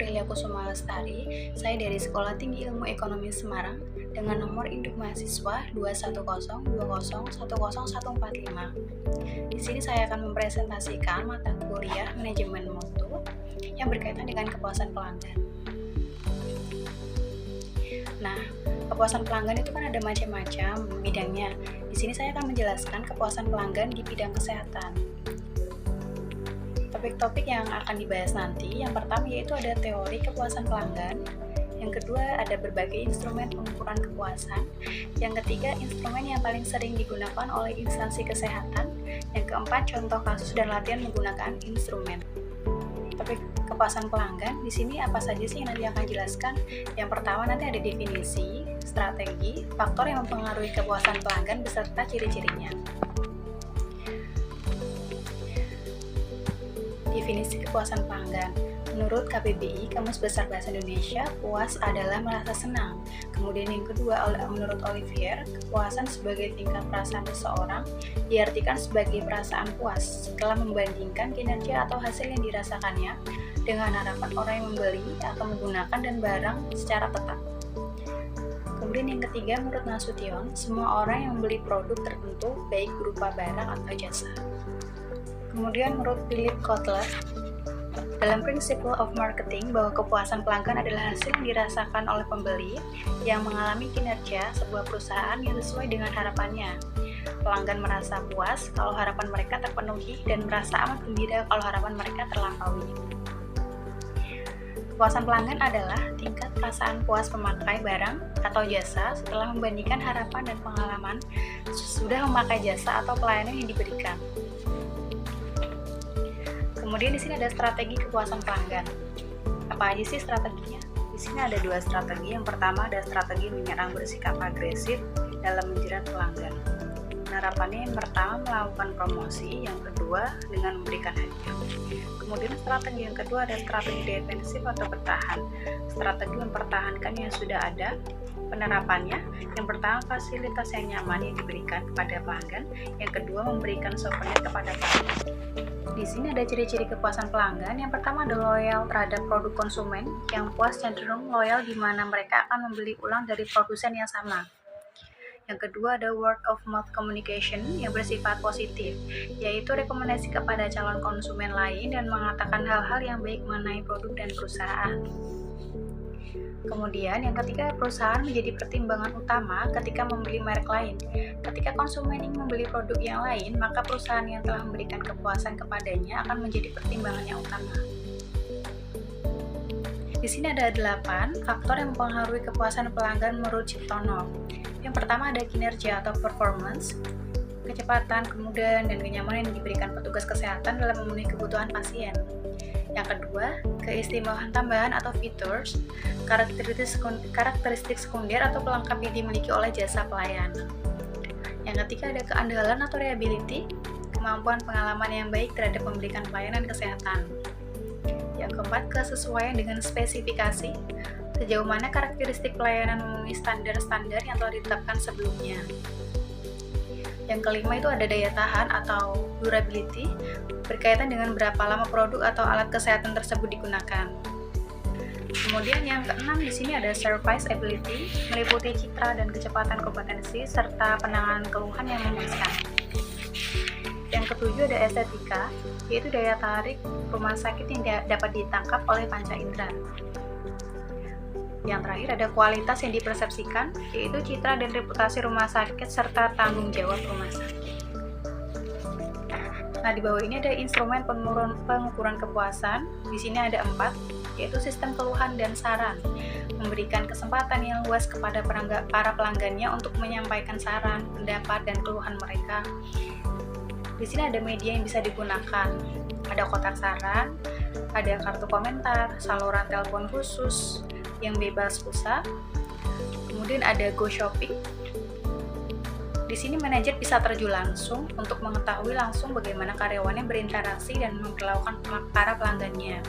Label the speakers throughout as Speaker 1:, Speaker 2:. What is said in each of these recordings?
Speaker 1: Aurelia Kusuma Lestari. Saya dari Sekolah Tinggi Ilmu Ekonomi Semarang dengan nomor induk mahasiswa 21020101445. Di sini saya akan mempresentasikan mata kuliah manajemen mutu yang berkaitan dengan kepuasan pelanggan. Nah, kepuasan pelanggan itu kan ada macam-macam bidangnya. Di sini saya akan menjelaskan kepuasan pelanggan di bidang kesehatan. Topik-topik yang akan dibahas nanti, yang pertama yaitu ada teori kepuasan pelanggan, yang kedua ada berbagai instrumen pengukuran kepuasan, yang ketiga instrumen yang paling sering digunakan oleh instansi kesehatan, yang keempat contoh kasus dan latihan menggunakan instrumen. Topik kepuasan pelanggan, di sini apa saja sih yang nanti akan dijelaskan? Yang pertama nanti ada definisi, strategi, faktor yang mempengaruhi kepuasan pelanggan beserta ciri-cirinya. Definisi kepuasan pelanggan. Menurut KBBI, Kamus Besar Bahasa Indonesia, puas adalah merasa senang. Kemudian yang kedua, menurut Olivier, kepuasan sebagai tingkat perasaan seseorang diartikan sebagai perasaan puas setelah membandingkan kinerja atau hasil yang dirasakannya dengan harapan orang yang membeli atau menggunakan dan barang secara tetap. Kemudian yang ketiga, menurut Nasution, semua orang yang membeli produk tertentu baik berupa barang atau jasa. Kemudian menurut Philip Kotler, dalam Principle of Marketing bahwa kepuasan pelanggan adalah hasil yang dirasakan oleh pembeli yang mengalami kinerja sebuah perusahaan yang sesuai dengan harapannya. Pelanggan merasa puas kalau harapan mereka terpenuhi dan merasa amat gembira kalau harapan mereka terlampaui. Kepuasan pelanggan adalah tingkat perasaan puas pemakai barang atau jasa setelah membandingkan harapan dan pengalaman sudah memakai jasa atau pelayanan yang diberikan. Kemudian di sini ada strategi kepuasan pelanggan. Apa aja sih strateginya? Di sini ada dua strategi. Yang pertama ada strategi menyerang bersikap agresif dalam menjerat pelanggan. Penerapannya yang pertama melakukan promosi, yang kedua dengan memberikan hadiah. Kemudian strategi yang kedua ada strategi defensif atau bertahan. Strategi mempertahankan yang sudah ada. Penerapannya, yang pertama fasilitas yang nyaman yang diberikan kepada pelanggan, yang kedua memberikan souvenir kepada pelanggan. Di sini ada ciri-ciri kepuasan pelanggan. Yang pertama ada loyal terhadap produk konsumen, yang puas cenderung loyal di mana mereka akan membeli ulang dari produsen yang sama. Yang kedua ada word of mouth communication yang bersifat positif, yaitu rekomendasi kepada calon konsumen lain dan mengatakan hal-hal yang baik mengenai produk dan perusahaan. Kemudian yang ketiga, perusahaan menjadi pertimbangan utama ketika membeli merek lain. Ketika konsumen ingin membeli produk yang lain, maka perusahaan yang telah memberikan kepuasan kepadanya akan menjadi pertimbangan yang utama. Di sini ada 8 faktor yang mempengaruhi kepuasan pelanggan menurut Ciptono. Yang pertama ada kinerja atau performance, kecepatan, kemudahan, dan kenyamanan yang diberikan petugas kesehatan dalam memenuhi kebutuhan pasien. Yang kedua, keistimewaan tambahan atau features, karakteristik sekunder atau pelengkap yang dimiliki oleh jasa pelayan. Yang ketiga ada keandalan atau reliability, kemampuan pengalaman yang baik terhadap memberikan pelayanan kesehatan. Yang keempat, kesesuaian dengan spesifikasi, sejauh mana karakteristik pelayanan memenuhi standar-standar yang telah ditetapkan sebelumnya. Yang kelima itu ada daya tahan atau durability, berkaitan dengan berapa lama produk atau alat kesehatan tersebut digunakan. Kemudian yang keenam di sini ada serviceability, meliputi citra dan kecepatan kompetensi serta penanganan keluhan yang memuaskan. Yang ketujuh ada estetika, yaitu daya tarik rumah sakit yang dapat ditangkap oleh panca indera. Yang terakhir ada kualitas yang dipersepsikan, yaitu citra dan reputasi rumah sakit serta tanggung jawab rumah sakit. Nah, di bawah ini ada instrumen pengukuran kepuasan. Di sini ada 4, yaitu sistem keluhan dan saran, memberikan kesempatan yang luas kepada para pelanggannya untuk menyampaikan saran, pendapat, dan keluhan mereka. Di sini ada media yang bisa digunakan. Ada kotak saran, ada kartu komentar, saluran telepon khusus yang bebas pulsa. Kemudian ada Go Shopping. Di sini manajer bisa terjun langsung untuk mengetahui langsung bagaimana karyawannya berinteraksi dan memperlakukan para pelanggannya.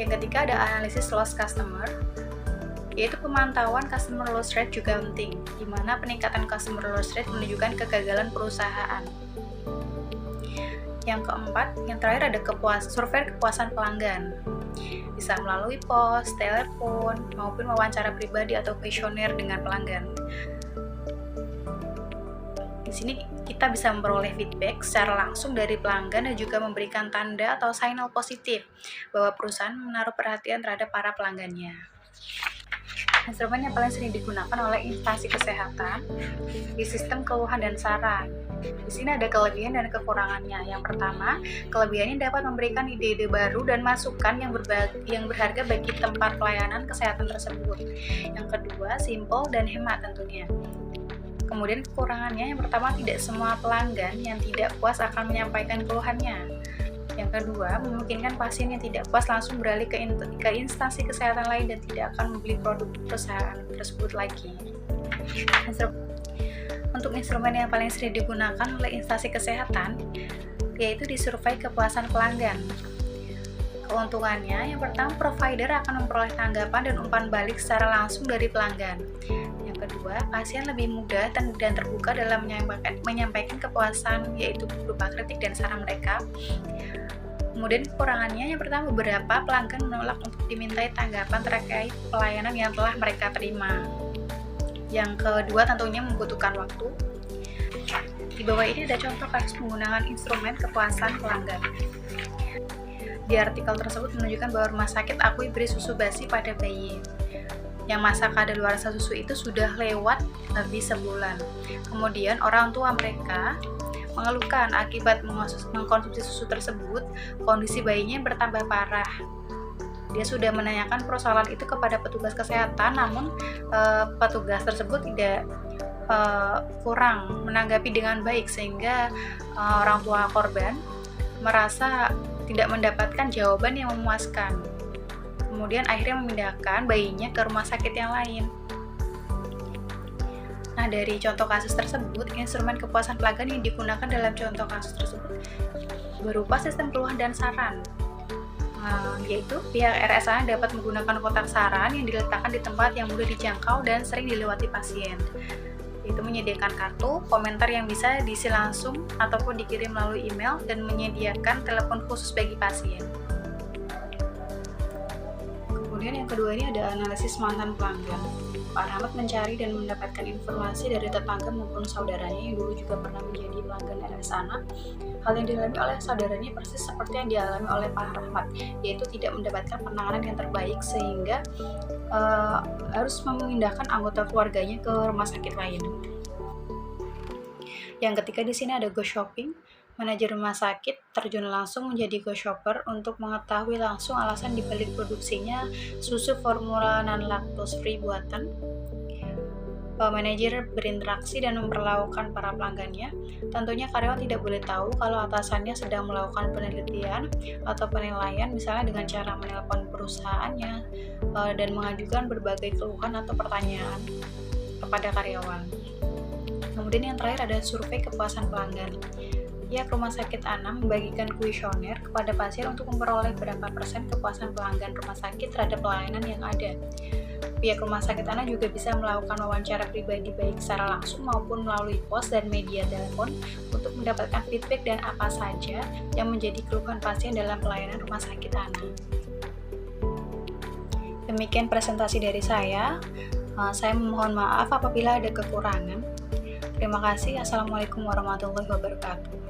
Speaker 1: Yang ketiga ada analisis loss customer, yaitu pemantauan customer loss rate juga penting, di mana peningkatan customer loss rate menunjukkan kegagalan perusahaan. Yang keempat, yang terakhir ada survei kepuasan pelanggan. Bisa melalui pos, telepon, maupun wawancara pribadi atau kuesioner dengan pelanggan. Di sini kita bisa memperoleh feedback secara langsung dari pelanggan dan juga memberikan tanda atau sinyal positif bahwa perusahaan menaruh perhatian terhadap para pelanggannya. Instrumen yang paling sering digunakan oleh instansi kesehatan di sistem keluhan dan saran. Di sini ada kelebihan dan kekurangannya. Yang pertama, kelebihannya dapat memberikan ide-ide baru dan masukan yang berharga bagi tempat pelayanan kesehatan tersebut. Yang kedua, simpel dan hemat tentunya. Kemudian kekurangannya, yang pertama, tidak semua pelanggan yang tidak puas akan menyampaikan keluhannya. Yang kedua, memungkinkan pasien yang tidak puas langsung beralih ke instansi kesehatan lain dan tidak akan membeli produk perusahaan tersebut lagi. Untuk instrumen yang paling sering digunakan oleh instansi kesehatan, yaitu disurvei kepuasan pelanggan. Keuntungannya, yang pertama, provider akan memperoleh tanggapan dan umpan balik secara langsung dari pelanggan. Yang kedua, pasien lebih mudah dan terbuka dalam menyampaikan kepuasan, yaitu berupa kritik dan saran mereka. Kemudian kekurangannya, yang pertama, beberapa pelanggan menolak untuk dimintai tanggapan terkait pelayanan yang telah mereka terima. Yang kedua, tentunya membutuhkan waktu. Di bawah ini ada contoh kasus penggunaan instrumen kepuasan pelanggan. Di artikel tersebut menunjukkan bahwa rumah sakit akui beri susu basi pada bayi. Yang masa kadaluarsa susu itu sudah lewat lebih sebulan. Kemudian orang tua mereka mengeluhkan akibat mengkonsumsi susu tersebut, kondisi bayinya bertambah parah. Dia sudah menanyakan persoalan itu kepada petugas kesehatan, namun petugas tersebut tidak kurang menanggapi dengan baik, sehingga orang tua korban merasa tidak mendapatkan jawaban yang memuaskan. Kemudian akhirnya memindahkan bayinya ke rumah sakit yang lain. Nah, dari contoh kasus tersebut, instrumen kepuasan pelanggan yang digunakan dalam contoh kasus tersebut berupa sistem keluhan dan saran, yaitu pihak RSA dapat menggunakan kotak saran yang diletakkan di tempat yang mudah dijangkau dan sering dilewati pasien, yaitu menyediakan kartu, komentar yang bisa diisi langsung ataupun dikirim melalui email, dan menyediakan telepon khusus bagi pasien. Kemudian yang kedua ini ada analisis mantan pelanggan. Pak Rahmat mencari dan mendapatkan informasi dari tetangga maupun saudaranya yang dulu juga pernah menjadi pelanggan RSANA. Hal yang dialami oleh saudaranya persis seperti yang dialami oleh Pak Rahmat, yaitu tidak mendapatkan penanganan yang terbaik sehingga harus memindahkan anggota keluarganya ke rumah sakit lain. Yang ketiga di sini ada go shopping. Manajer rumah sakit terjun langsung menjadi go shopper untuk mengetahui langsung alasan dibalik produksinya susu formula non-lactose free buatan. Manajer berinteraksi dan memperlakukan para pelanggannya. Tentunya karyawan tidak boleh tahu kalau atasannya sedang melakukan penelitian atau penilaian, misalnya dengan cara menelpon perusahaannya dan mengajukan berbagai keluhan atau pertanyaan kepada karyawan. Kemudian yang terakhir ada survei kepuasan pelanggan. Pihak Rumah Sakit ANA membagikan kuesioner kepada pasien untuk memperoleh berapa persen kepuasan pelanggan rumah sakit terhadap pelayanan yang ada. Pihak Rumah Sakit ANA juga bisa melakukan wawancara pribadi baik secara langsung maupun melalui pos dan media telepon untuk mendapatkan feedback dan apa saja yang menjadi keluhan pasien dalam pelayanan Rumah Sakit ANA. Demikian presentasi dari saya. Saya mohon maaf apabila ada kekurangan. Terima kasih. Assalamualaikum warahmatullahi wabarakatuh.